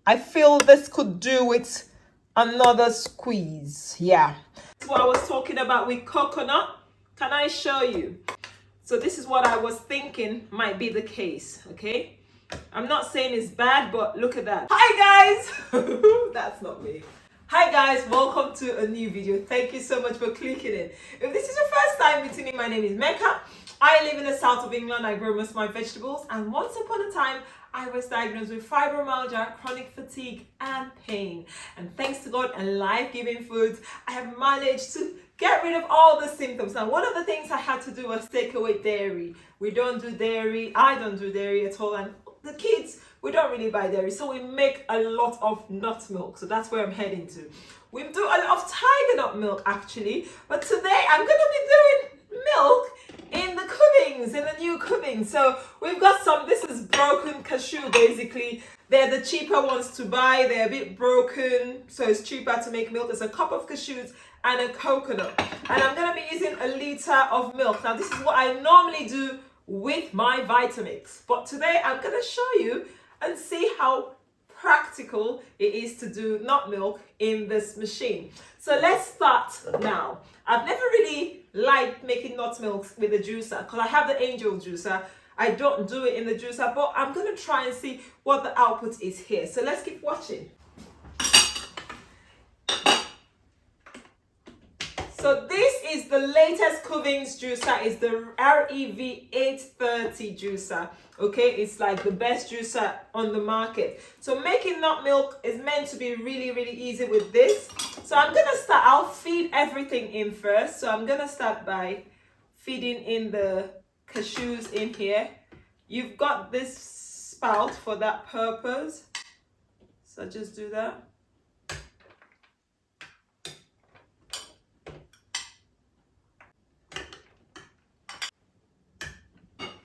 I feel this could do with another squeeze. Yeah. That's what I was talking about with coconut. Can I show you? So this is what I was thinking might be the case, okay? I'm not saying it's bad, but look at that. Hi guys! That's not me. Hi guys, welcome to a new video. Thank you so much for clicking in. If this is your first time meeting me, my name is Mecca. I live in the south of England. I grow most of my vegetables, and once upon a time I was diagnosed with fibromyalgia, chronic fatigue and pain. And thanks to God and life-giving foods, I have managed to get rid of all the symptoms. Now, one of the things I had to do was take away dairy. We don't do dairy. I don't do dairy at all. And the kids, we don't really buy dairy. So we make a lot of nut milk. So that's where I'm heading to. We do a lot of tiger nut milk actually. But today I'm going to be doing milk in the Kuvings, in the new Kuvings. So we've got some, this is broken cashew basically. They're the cheaper ones to buy. They're a bit broken, so it's cheaper to make milk. There's a cup of cashews and a coconut. And I'm going to be using a liter of milk. Now this is what I normally do with my Vitamix. But today I'm going to show you and see how practical it is to do nut milk in this machine. So let's start now. I've never really liked making nut milk with a juicer because I have the Angel juicer. I don't do it in the juicer, but I'm going to try and see what the output is here. So let's keep watching. So this is the latest Kuvings juicer. It's the REVO830 juicer. Okay, it's like the best juicer on the market. So making nut milk is meant to be really, really easy with this. So I'm going to start, I'll feed everything in first. So I'm going to start by feeding in the cashews in here. You've got this spout for that purpose. So just do that.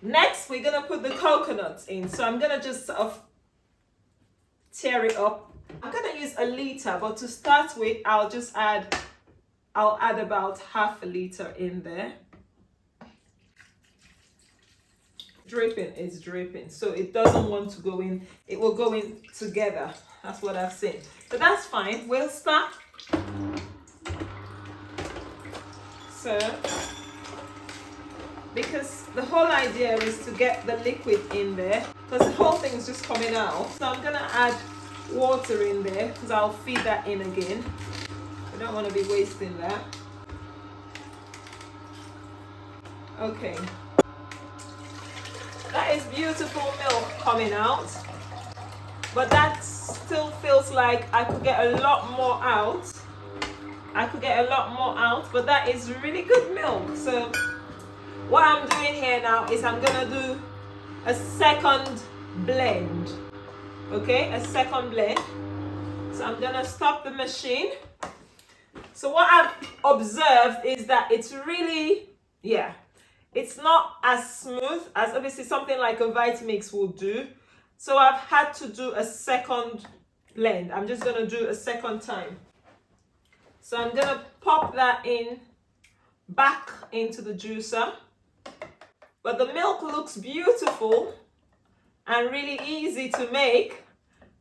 Next, we're going to put the coconuts in. So I'm going to just sort of tear it up. I'm going to use a liter, but to start with, I'll add about half a liter in there. Dripping is dripping, so it doesn't want to go in. It will go in together. That's what I've seen. But that's fine. We'll start. So, because the whole idea is to get the liquid in there, because the whole thing is just coming out. So I'm gonna add water in there because I'll feed that in again. I don't want to be wasting that. Okay. That is beautiful milk coming out. But that still feels like I could get a lot more out. But that is really good milk. So what I'm doing here now is I'm gonna do a second blend. Okay, a second blend. So I'm gonna stop the machine. So what I've observed is that it's really, it's not as smooth as obviously something like a Vitamix will do. So I've had to do a second blend. I'm just gonna do a second time. So I'm gonna pop that in back into the juicer. But the milk looks beautiful and really easy to make.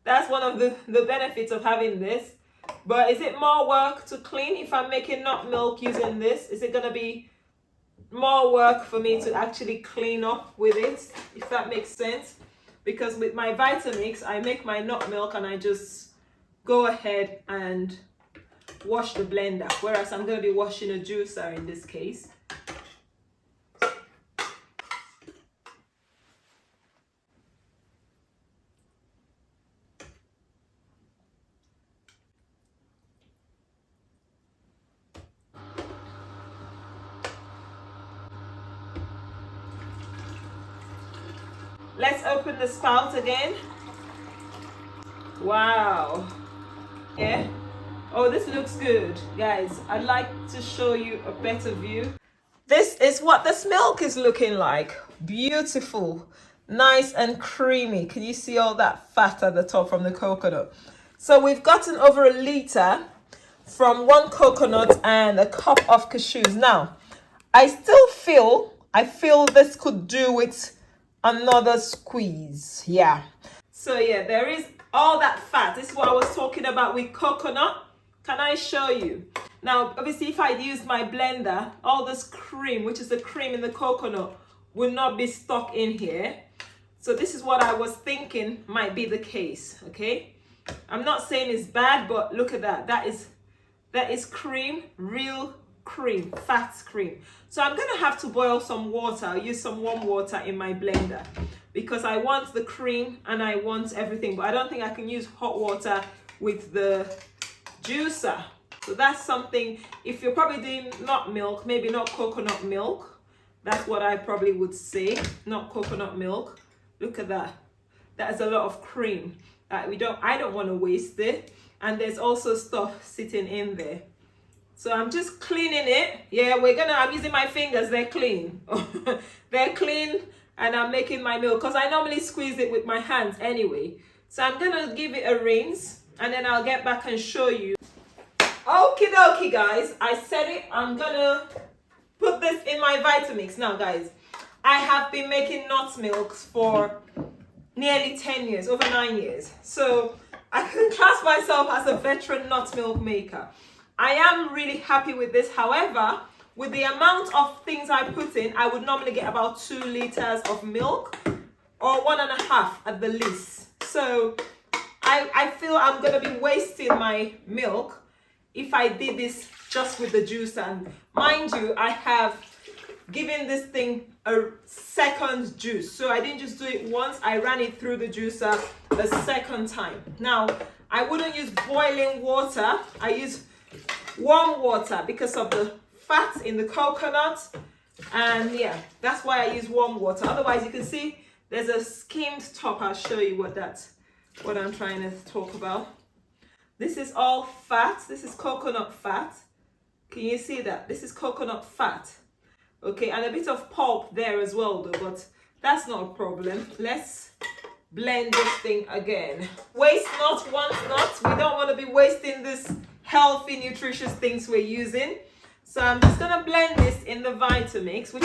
That's one of the benefits of having this. But is it more work to clean if I'm making nut milk using this? Is it going to be more work for me to actually clean up with it, if that makes sense? Because with my Vitamix, I make my nut milk and I just go ahead and wash the blender. Whereas I'm going to be washing a juicer in this case. Let's open the spout again. Wow. Yeah. Oh, this looks good. Guys, I'd like to show you a better view. This is what this milk is looking like. Beautiful. Nice and creamy. Can you see all that fat at the top from the coconut? So we've gotten over a liter from one coconut and a cup of cashews. Now, I feel this could do with another squeeze. Yeah. So yeah, there is all that fat. This is what I was talking about with coconut. Can I show you? Now, obviously, if I use my blender, all this cream, which is the cream in the coconut, will not be stuck in here. So this is what I was thinking might be the case, okay? I'm not saying it's bad, but look at that. That is cream, real cream, fat cream. So I'm gonna have to boil some water. I'll use some warm water in my blender because I want the cream and I want everything, but I don't think I can use hot water with the juicer. So that's something, if you're probably doing not milk, maybe not coconut milk, that's what I probably would say, not coconut milk. Look at that. That is a lot of cream. I don't want to waste it. And there's also stuff sitting in there. So I'm just cleaning it. Yeah, I'm using my fingers, they're clean. They're clean, and I'm making my milk because I normally squeeze it with my hands anyway. So I'm gonna give it a rinse and then I'll get back and show you. Okie dokie guys, I said it, I'm gonna put this in my Vitamix. Now guys, I have been making nut milks for nearly 10 years, over 9 years. So I can class myself as a veteran nut milk maker. I am really happy with this. However, with the amount of things I put in, I would normally get about 2 liters of milk or 1.5 at the least. So I feel I'm gonna be wasting my milk if I did this just with the juicer. And mind you, I have given this thing a second juice. So I didn't just do it once, I ran it through the juicer a second time. Now, I wouldn't use boiling water. I use warm water because of the fat in the coconut. And yeah, that's why I use warm water. Otherwise, you can see there's a skimmed top. I'll show you what I'm trying to talk about. This is all fat. This is coconut fat. Can you see that? This is coconut fat. Okay, and a bit of pulp there as well though, but that's not a problem. Let's blend this thing again. Waste not, want not. We don't want to be wasting this healthy, nutritious things we're using. So I'm just gonna blend this in the Vitamix, which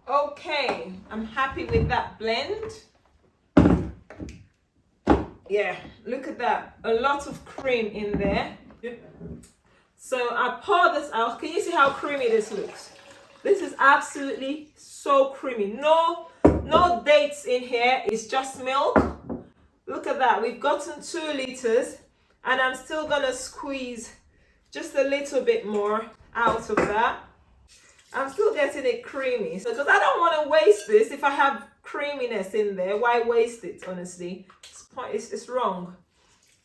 okay, I'm happy with that blend. Yeah, look at that. A lot of cream in there. So I pour this out. Can you see how creamy this looks? This is absolutely so creamy. No dates in here. It's just milk. Look at that. We've gotten 2 liters and I'm still gonna squeeze just a little bit more out of that. I'm still getting it creamy. So because I don't want to waste this. If I have creaminess in there, why waste it, honestly? It's wrong.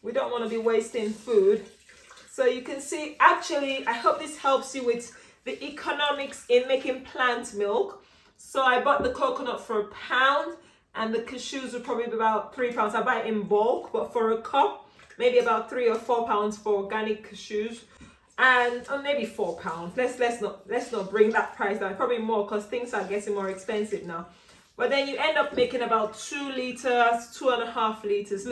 We don't want to be wasting food. So you can see, actually, I hope this helps you with the economics in making plant milk. So I bought the coconut for £1 and the cashews would probably be about £3. I buy it in bulk, but for a cup, maybe about £3 or £4 for organic cashews. And or maybe £4. Let's not bring that price down. Probably more because things are getting more expensive now. But then you end up making about 2 liters, 2.5 liters.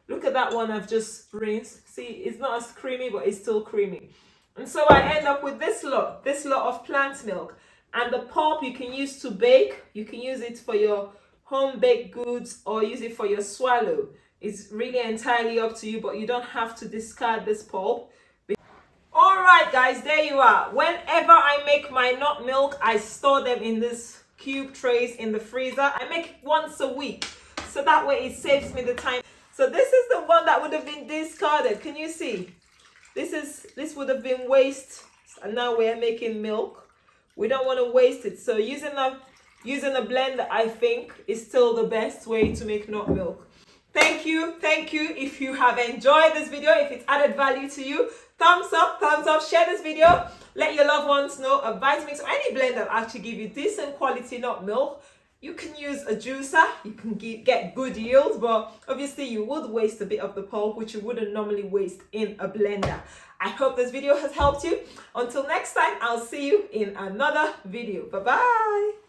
Look at that one I've just rinsed. See, it's not as creamy, but it's still creamy. And so I end up with this lot of plant milk. And the pulp you can use to bake. You can use it for your home baked goods or use it for your swallow. It's really entirely up to you, but you don't have to discard this pulp. All right, guys, there you are. Whenever I make my nut milk, I store them in this cube trays in the freezer. I make it once a week, so that way it saves me the time. So this is the one that would have been discarded. Can you see? This would have been waste, and now we're making milk. We don't want to waste it. So using a blender, I think, is still the best way to make nut milk. Thank you. If you have enjoyed this video, if it's added value to you, thumbs up, share this video, let your loved ones know a Vitamix or any blend that actually give you decent quality nut milk. You can use a juicer, you can get good yields, but obviously you would waste a bit of the pulp, which you wouldn't normally waste in a blender. I hope this video has helped you. Until next time, I'll see you in another video. Bye-bye.